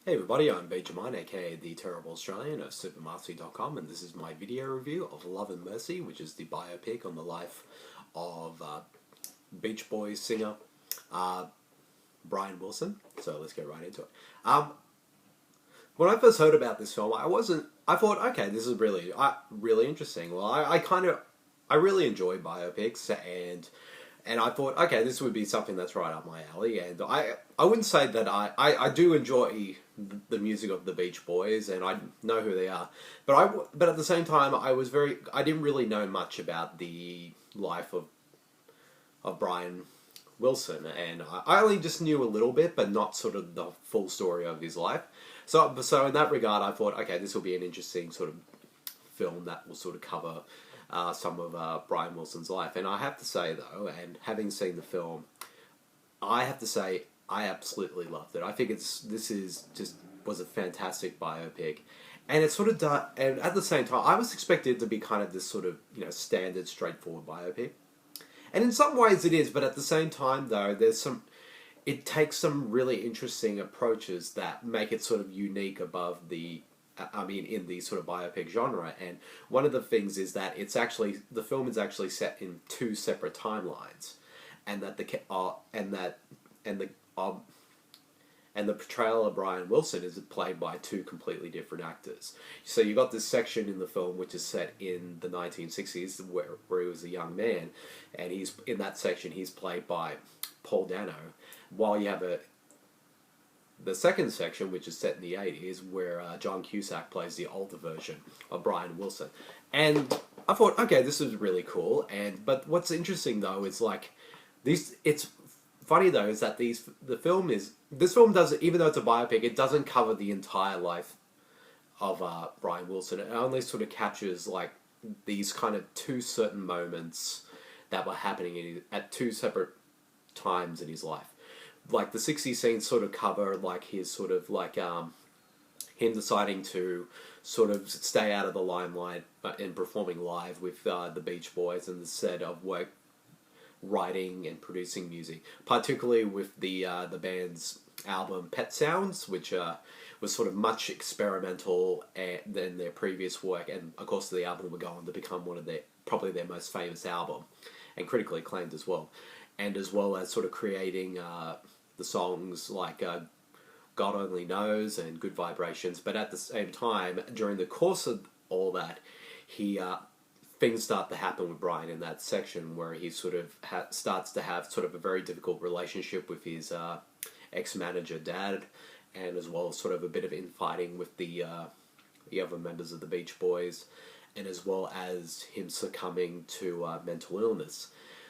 Hey everybody, I'm Giamatti, aka The Terrible Australian of supermastery.com, and this is my video review of Love and Mercy, which is the biopic on the life of Beach Boys singer Brian Wilson. So let's get right into it. When I first heard about this film, I thought, okay, this is really interesting. Well, I really enjoy biopics, and I thought, okay, this would be something that's right up my alley. And I wouldn't say that I do enjoy the music of the Beach Boys, and I know who they are. But at the same time, I didn't really know much about the life of Brian Wilson, and I only just knew a little bit, but not sort of the full story of his life. So in that regard, I thought, okay, this will be an interesting sort of film that will sort of cover some of Brian Wilson's life. And I have to say, though, and having seen the film, I have to say I absolutely loved it. I think was a fantastic biopic, and it sort of and at the same time, I was expecting it to be kind of this sort of standard, straightforward biopic, and in some ways it is. But at the same time, though, it takes some really interesting approaches that make it sort of unique above in the sort of biopic genre. And one of the things is that the film is actually set in two separate timelines, and that the portrayal of Brian Wilson is played by two completely different actors. So you got this section in the film which is set in the 1960s where he was a young man, and in that section he's played by Dano, while you have the second section, which is set in the 80s, where John Cusack plays the older version of Brian Wilson. And I thought, okay, this is really cool. But what's interesting, though, is it's funny, though, is that this film doesn't, even though it's a biopic, it doesn't cover the entire life of Brian Wilson. It only sort of captures these kind of two certain moments that were happening at two separate times in his life. Like the 60s scenes sort of cover his sort of him deciding to sort of stay out of the limelight and performing live with the Beach Boys, and instead of writing and producing music, particularly with the band's album Pet Sounds, which was sort of much experimental than their previous work, and of course the album would go on to become probably their most famous album, and critically acclaimed as well. And as well as sort of creating the songs like God Only Knows and Good Vibrations. But at the same time, during the course of all that, things start to happen with Brian in that section, where he sort of starts to have sort of a very difficult relationship with his ex-manager dad, and as well as sort of a bit of infighting with the other members of the Beach Boys, and as well as him succumbing to mental illness.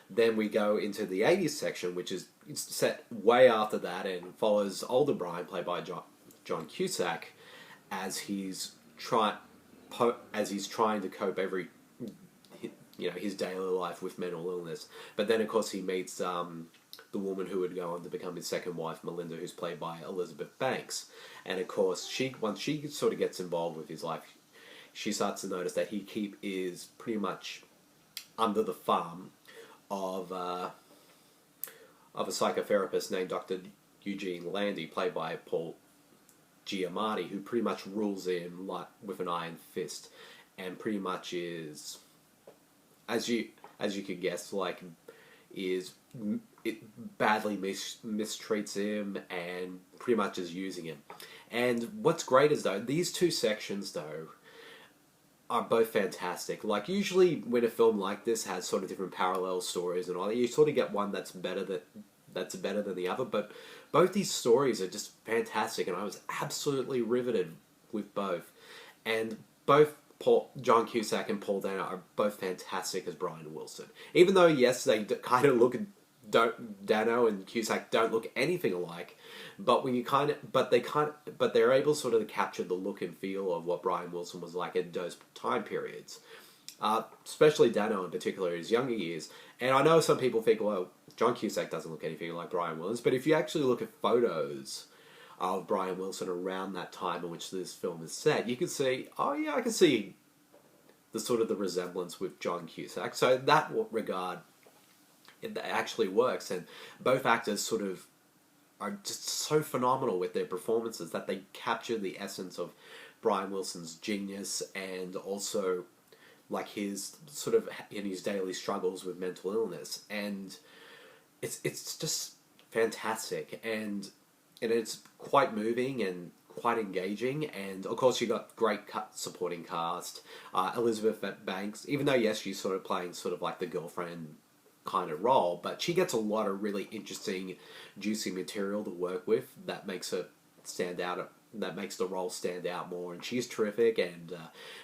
Then we go into the 80s section, which is set way after that, and follows older Brian, played by John Cusack, as he's trying to cope his daily life with mental illness. But then, of course, he meets the woman who would go on to become his second wife, Melinda, who's played by Elizabeth Banks. And of course, once she sort of gets involved with his life, she starts to notice that he is pretty much under the thumb of a psychotherapist named Dr. Eugene Landy, played by Giamatti, who pretty much rules him with an iron fist, and pretty much is, as you could guess, badly mistreats him and pretty much is using him. And what's great is, though, these two sections, though, are both fantastic. Usually when a film like this has sort of different parallel stories and all that, you sort of get one that's better than the other, but both these stories are just fantastic, and I was absolutely riveted with both. And both John Cusack and Dano are both fantastic as Brian Wilson. Even though, yes, they kind of Dano and Cusack don't look anything alike, but they're able sort of to capture the look and feel of what Brian Wilson was like in those time periods. Especially Dano in particular, in his younger years. And I know some people think, well, John Cusack doesn't look anything like Brian Wilson, but if you actually look at photos of Brian Wilson around that time in which this film is set, you can see, oh yeah, I can see the resemblance with John Cusack. So in that regard, it actually works, and both actors sort of are just so phenomenal with their performances that they capture the essence of Brian Wilson's genius, and also like his sort of in his daily struggles with mental illness, and it's just fantastic, and it's quite moving and quite engaging, and of course you got great supporting cast. Elizabeth Banks, even though yes she's sort of playing sort of like the girlfriend kind of role, but she gets a lot of really interesting, juicy material to work with that makes her stand out. That makes the role stand out more, and she's terrific. And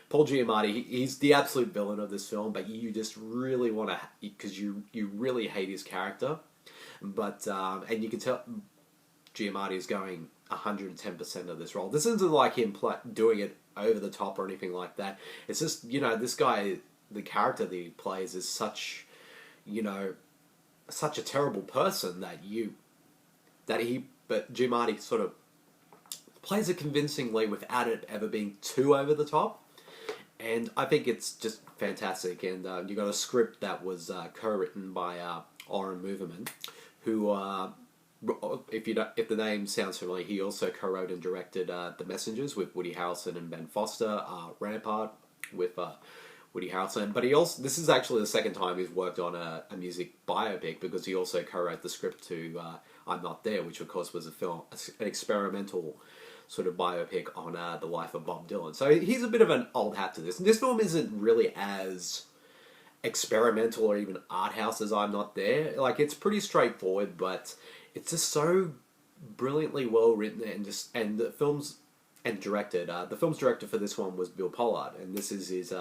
Paul Giamatti, he's the absolute villain of this film, but you just really want to, because you really hate his character, but and you can tell Giamatti is going 110% of this role. This isn't like him doing it over the top or anything like that. It's just, you know, this guy, the character that he plays is such, you know, such a terrible person but Giamatti sort of plays it convincingly without it ever being too over the top. And I think it's just fantastic. And you got a script that was co-written by Oren Moverman, who, if the name sounds familiar, he also co-wrote and directed The Messengers with Woody Harrelson and Ben Foster, Rampart with Woody Harrelson. But he also, this is actually the second time he's worked on a music biopic, because he also co-wrote the script to I'm Not There, which of course was an experimental sort of biopic on the life of Bob Dylan. So he's a bit of an old hat to this. And this film isn't really as experimental or even art house as I'm Not There. Like, it's pretty straightforward, but it's just so brilliantly well written, and the film's directed. The film's director for this one was Bill Pohlad, and this is his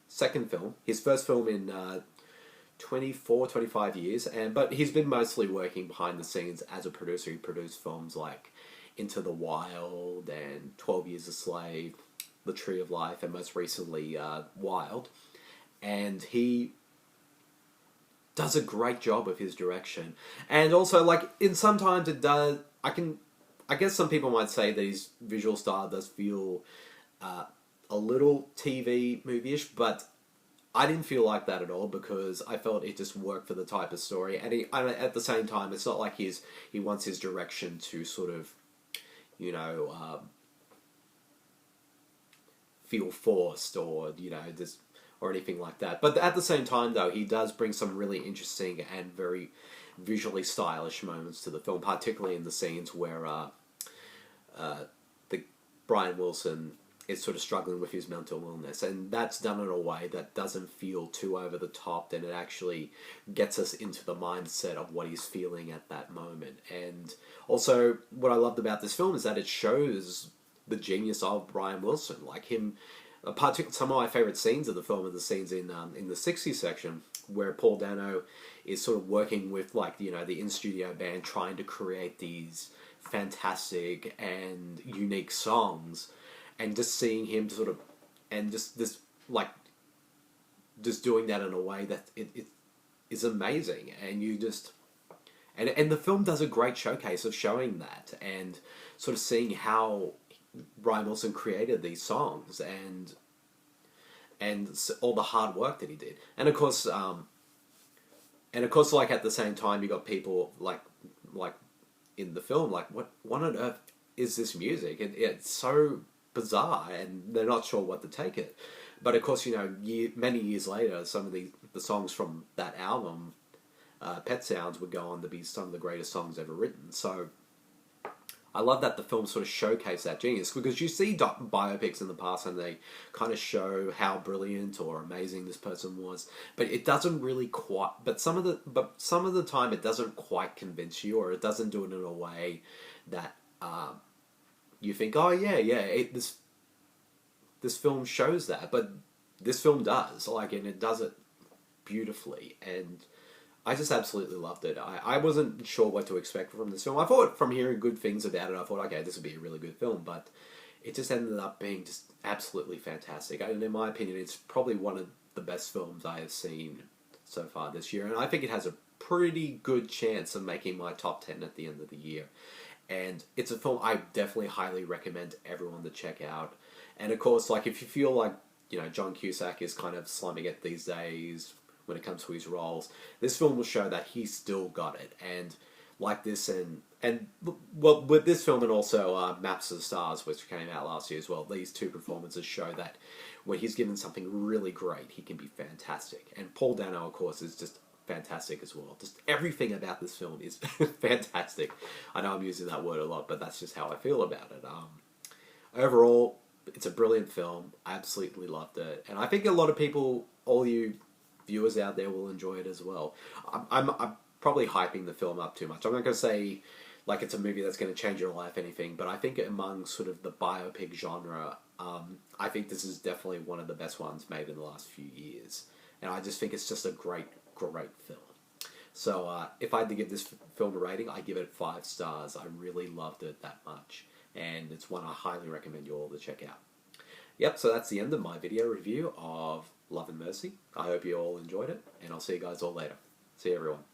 second film. His first film in 25 years, but he's been mostly working behind the scenes as a producer. He produced films like Into the Wild and 12 Years a Slave, The Tree of Life, and most recently Wild. And he does a great job of his direction. And also, like, in sometimes it does, I guess some people might say that his visual style does feel a little TV movie-ish, but I didn't feel like that at all, because I felt it just worked for the type of story. And at the same time, it's not like he wants his direction to sort of, you know, feel forced or, you know, just, or anything like that. But at the same time, though, he does bring some really interesting and very visually stylish moments to the film, particularly in the scenes where the Brian Wilson is sort of struggling with his mental illness, and that's done in a way that doesn't feel too over the top, and it actually gets us into the mindset of what he's feeling at that moment. And also, what I loved about this film is that it shows the genius of Brian Wilson. Like him, some of my favourite scenes of the film are the scenes in the 60s section, where Paul Dano is sort of working with, like, you know, the in-studio band, trying to create these fantastic and unique songs, and just seeing him sort of, and just this, like, just doing that in a way that it is amazing, and you just, and the film does a great showcase of showing that, and sort of seeing how Brian Wilson created these songs, and all the hard work that he did, and of course, like, at the same time, you got people like in the film, like, what on earth is this music? It's so bizarre, and they're not sure what to take it. But of course, you know, many years later, some of the songs from that album, Pet Sounds, would go on to be some of the greatest songs ever written. So I love that the film sort of showcased that genius, because you see biopics in the past and they kind of show how brilliant or amazing this person was, but it doesn't really quite. But some of the time, it doesn't quite convince you, or it doesn't do it in a way that you think, oh yeah, this film shows that, but this film does, like, and it does it beautifully, and I just absolutely loved it. I wasn't sure what to expect from this film. I thought, from hearing good things about it, I thought, okay, this would be a really good film, but it just ended up being just absolutely fantastic. And in my opinion, it's probably one of the best films I have seen so far this year, and I think it has a pretty good chance of making my top 10 at the end of the year. And it's a film I definitely highly recommend everyone to check out. And of course, like, if you feel like, you know, John Cusack is kind of slumming it these days when it comes to his roles, this film will show that he's still got it. And like this, and well, with this film and also Maps of the Stars, which came out last year as well, these two performances show that when he's given something really great, he can be fantastic. And Paul Dano, of course, is just fantastic as well. Just everything about this film is fantastic. I know I'm using that word a lot, but that's just how I feel about it. Overall, it's a brilliant film. I absolutely loved it, and I think a lot of people, all you viewers out there, will enjoy it as well. I'm probably hyping the film up too much. I'm not going to say like it's a movie that's going to change your life, anything, but I think among sort of the biopic genre, I think this is definitely one of the best ones made in the last few years, and I just think it's just a great film. So if I had to give this film a rating, I give it 5 stars. I really loved it that much, and it's one I highly recommend you all to check out. Yep, so that's the end of my video review of Love and Mercy. I hope you all enjoyed it, and I'll see you guys all later. See you, everyone.